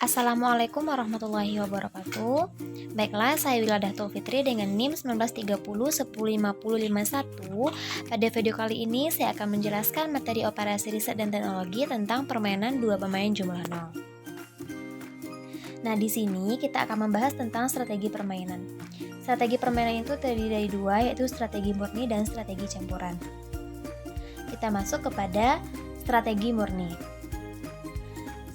Assalamualaikum warahmatullahi wabarakatuh. Baiklah, saya Wiladatul Fitri dengan NIM 1930 105051. Pada video kali ini saya akan menjelaskan materi operasi riset dan teknologi tentang permainan dua pemain jumlah nol. Nah, di sini kita akan membahas tentang strategi permainan. Strategi permainan itu terdiri dari dua, yaitu strategi murni dan strategi campuran. Kita masuk kepada strategi murni.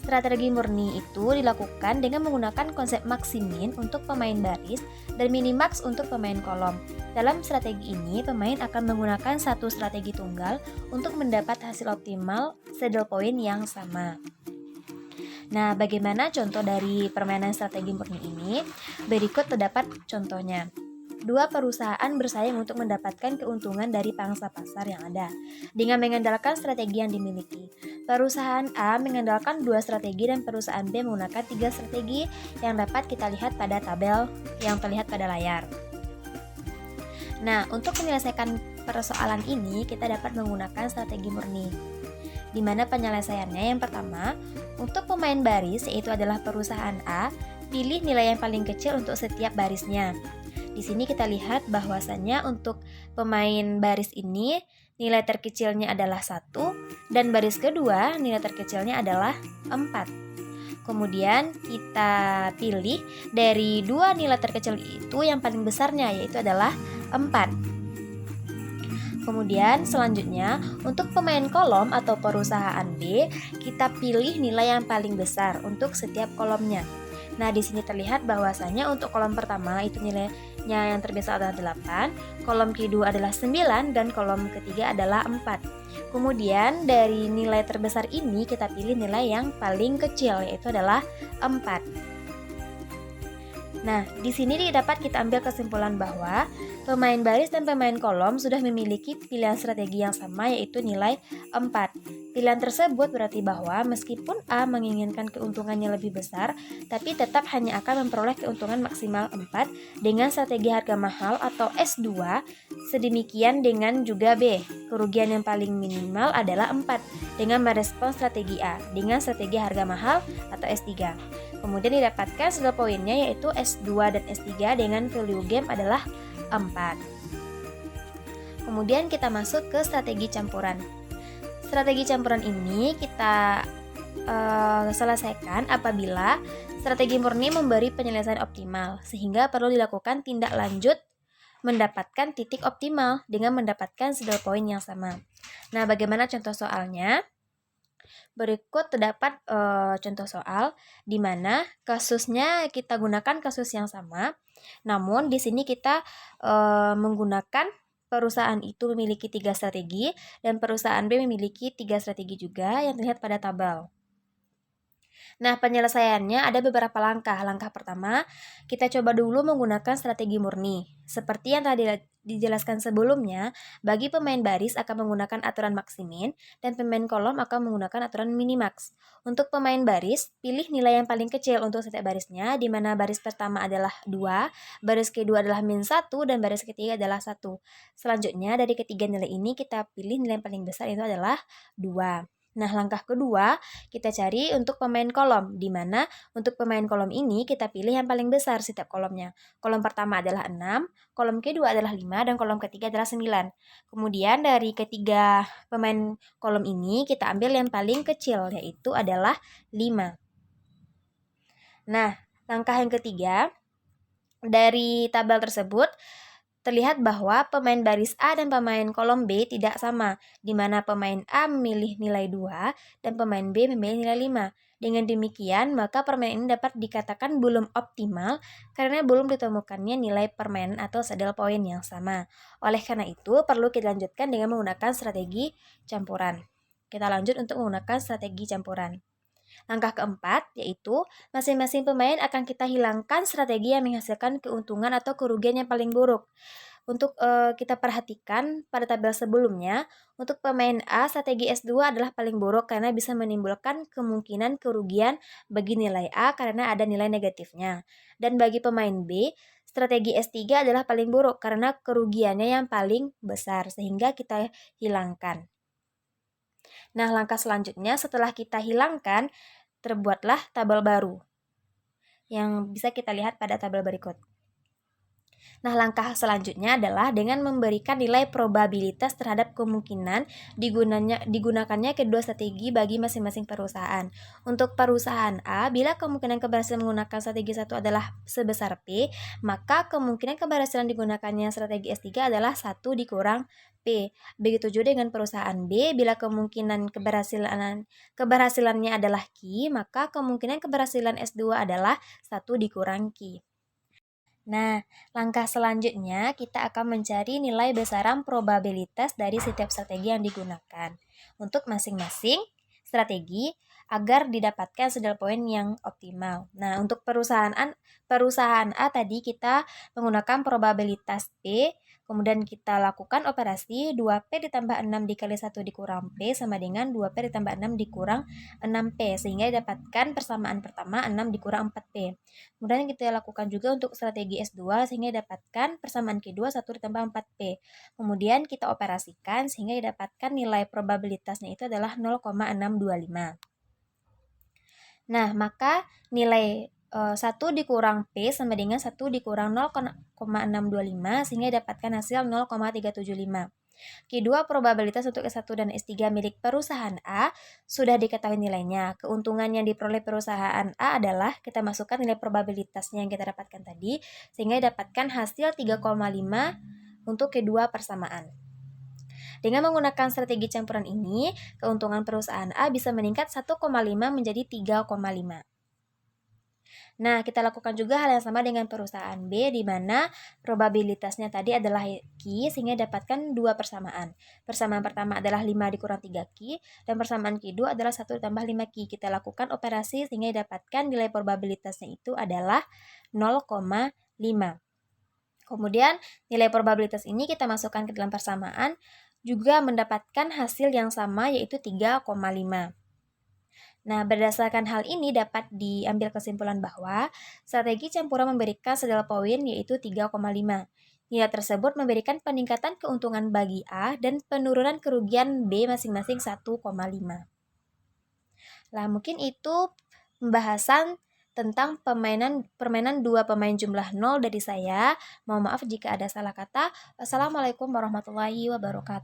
Strategi murni itu dilakukan dengan menggunakan konsep maksimin untuk pemain baris dan minimaks untuk pemain kolom. Dalam strategi ini, pemain akan menggunakan satu strategi tunggal untuk mendapat hasil optimal saddle point yang sama. Nah, bagaimana contoh dari permainan strategi murni ini? Berikut terdapat contohnya. Dua perusahaan bersaing untuk mendapatkan keuntungan dari pangsa pasar yang ada dengan mengandalkan strategi yang dimiliki. Perusahaan A mengandalkan dua strategi dan perusahaan B menggunakan tiga strategi yang dapat kita lihat pada tabel yang terlihat pada layar. Nah, untuk menyelesaikan persoalan ini, kita dapat menggunakan strategi murni, di mana penyelesaiannya yang pertama, untuk pemain baris yaitu adalah perusahaan A, pilih nilai yang paling kecil untuk setiap barisnya. Di sini kita lihat bahwasannya untuk pemain baris ini nilai terkecilnya adalah 1 dan baris kedua nilai terkecilnya adalah 4. Kemudian kita pilih dari dua nilai terkecil itu yang paling besarnya yaitu adalah 4. Kemudian selanjutnya untuk pemain kolom atau perusahaan B, kita pilih nilai yang paling besar untuk setiap kolomnya. Nah, di sini terlihat bahwasanya untuk kolom pertama itu nilainya yang terbesar adalah 8, kolom kedua adalah 9, dan kolom ketiga adalah 4. Kemudian dari nilai terbesar ini kita pilih nilai yang paling kecil yaitu adalah 4. Nah, di sini dapat kita ambil kesimpulan bahwa pemain baris dan pemain kolom sudah memiliki pilihan strategi yang sama yaitu nilai 4. Pilihan tersebut berarti bahwa meskipun A menginginkan keuntungannya lebih besar, tapi tetap hanya akan memperoleh keuntungan maksimal 4 dengan strategi harga mahal atau S2, sedemikian dengan juga B. Kerugian yang paling minimal adalah 4 dengan merespon strategi A dengan strategi harga mahal atau S3. Kemudian didapatkan saddle point-nya yaitu S2 dan S3 dengan value game adalah 4. Kemudian kita masuk ke strategi campuran. Strategi campuran ini kita selesaikan apabila strategi murni memberi penyelesaian optimal, sehingga perlu dilakukan tindak lanjut mendapatkan titik optimal dengan mendapatkan saddle point yang sama. Nah, bagaimana contoh soalnya? Berikut terdapat contoh soal di mana kasusnya kita gunakan kasus yang sama, namun di sini kita menggunakan perusahaan itu memiliki 3 strategi dan perusahaan B memiliki 3 strategi juga yang terlihat pada tabel. Nah, penyelesaiannya ada beberapa langkah. Langkah pertama, kita coba dulu menggunakan strategi murni. Seperti yang tadi dijelaskan sebelumnya, bagi pemain baris akan menggunakan aturan maksimin dan pemain kolom akan menggunakan aturan minimax. Untuk pemain baris, pilih nilai yang paling kecil untuk setiap barisnya, di mana baris pertama adalah 2, baris kedua adalah -1, dan baris ketiga adalah 1. Selanjutnya, dari ketiga nilai ini kita pilih nilai yang paling besar itu adalah 2. Nah, langkah kedua, kita cari untuk pemain kolom, di mana untuk pemain kolom ini kita pilih yang paling besar setiap kolomnya. Kolom pertama adalah 6, kolom kedua adalah 5, dan kolom ketiga adalah 9. Kemudian dari ketiga pemain kolom ini kita ambil yang paling kecil, yaitu adalah 5. Nah, langkah yang ketiga, dari tabel tersebut terlihat bahwa pemain baris A dan pemain kolom B tidak sama, di mana pemain A memilih nilai 2 dan pemain B memilih nilai 5. Dengan demikian, maka permainan ini dapat dikatakan belum optimal karena belum ditemukannya nilai permainan atau saddle point yang sama. Oleh karena itu, perlu kita lanjutkan dengan menggunakan strategi campuran. Kita lanjut untuk menggunakan strategi campuran. Langkah keempat, yaitu masing-masing pemain akan kita hilangkan strategi yang menghasilkan keuntungan atau kerugian yang paling buruk. Untuk kita perhatikan pada tabel sebelumnya, untuk pemain A, strategi S2 adalah paling buruk karena bisa menimbulkan kemungkinan kerugian bagi nilai A karena ada nilai negatifnya. Dan bagi pemain B, strategi S3 adalah paling buruk karena kerugiannya yang paling besar, sehingga kita hilangkan. Nah, langkah selanjutnya setelah kita hilangkan, terbuatlah tabel baru. yang bisa kita lihat pada tabel berikut. Nah, langkah selanjutnya adalah dengan memberikan nilai probabilitas terhadap kemungkinan digunakannya kedua strategi bagi masing-masing perusahaan. Untuk perusahaan A, bila kemungkinan keberhasilan menggunakan strategi 1 adalah sebesar P, maka kemungkinan keberhasilan digunakannya strategi S3 adalah 1 dikurang P. Begitu juga dengan perusahaan B, bila kemungkinan keberhasilannya adalah Q, maka kemungkinan keberhasilan S2 adalah 1 dikurang Q. Nah, langkah selanjutnya kita akan mencari nilai besaran probabilitas dari setiap strategi yang digunakan untuk masing-masing strategi agar didapatkan saddle point yang optimal. Nah, untuk perusahaan A tadi kita menggunakan probabilitas P, kemudian kita lakukan operasi 2P ditambah 6 dikali 1 dikurang P sama dengan 2P ditambah 6 dikurang 6P, sehingga didapatkan persamaan pertama 6 dikurang 4P. Kemudian kita lakukan juga untuk strategi S2 sehingga didapatkan persamaan kedua 1 ditambah 4P. Kemudian kita operasikan sehingga didapatkan nilai probabilitasnya itu adalah 0,625. Nah, maka nilai 1 dikurang P sama dengan 1 dikurang 0,625 sehingga didapatkan hasil 0,375. Kedua, probabilitas untuk S1 dan S3 milik perusahaan A sudah diketahui nilainya. Keuntungan yang diperoleh perusahaan A adalah kita masukkan nilai probabilitasnya yang kita dapatkan tadi, sehingga dapatkan hasil 3,5 untuk kedua persamaan. Dengan menggunakan strategi campuran ini, keuntungan perusahaan A bisa meningkat 1,5 menjadi 3,5. Nah, kita lakukan juga hal yang sama dengan perusahaan B, di mana probabilitasnya tadi adalah Q, sehingga dapatkan dua persamaan. Persamaan pertama adalah 5 dikurang 3Q, dan persamaan kedua adalah 1 ditambah 5Q. Kita lakukan operasi sehingga dapatkan nilai probabilitasnya itu adalah 0,5. Kemudian, nilai probabilitas ini kita masukkan ke dalam persamaan, juga mendapatkan hasil yang sama, yaitu 3,5. Nah, berdasarkan hal ini dapat diambil kesimpulan bahwa strategi campuran memberikan saddle point yaitu 3,5. Nilai tersebut memberikan peningkatan keuntungan bagi A dan penurunan kerugian B masing-masing 1,5. Lah, mungkin itu pembahasan tentang permainan dua pemain jumlah 0 dari saya. Mohon maaf jika ada salah kata. Wassalamualaikum warahmatullahi wabarakatuh.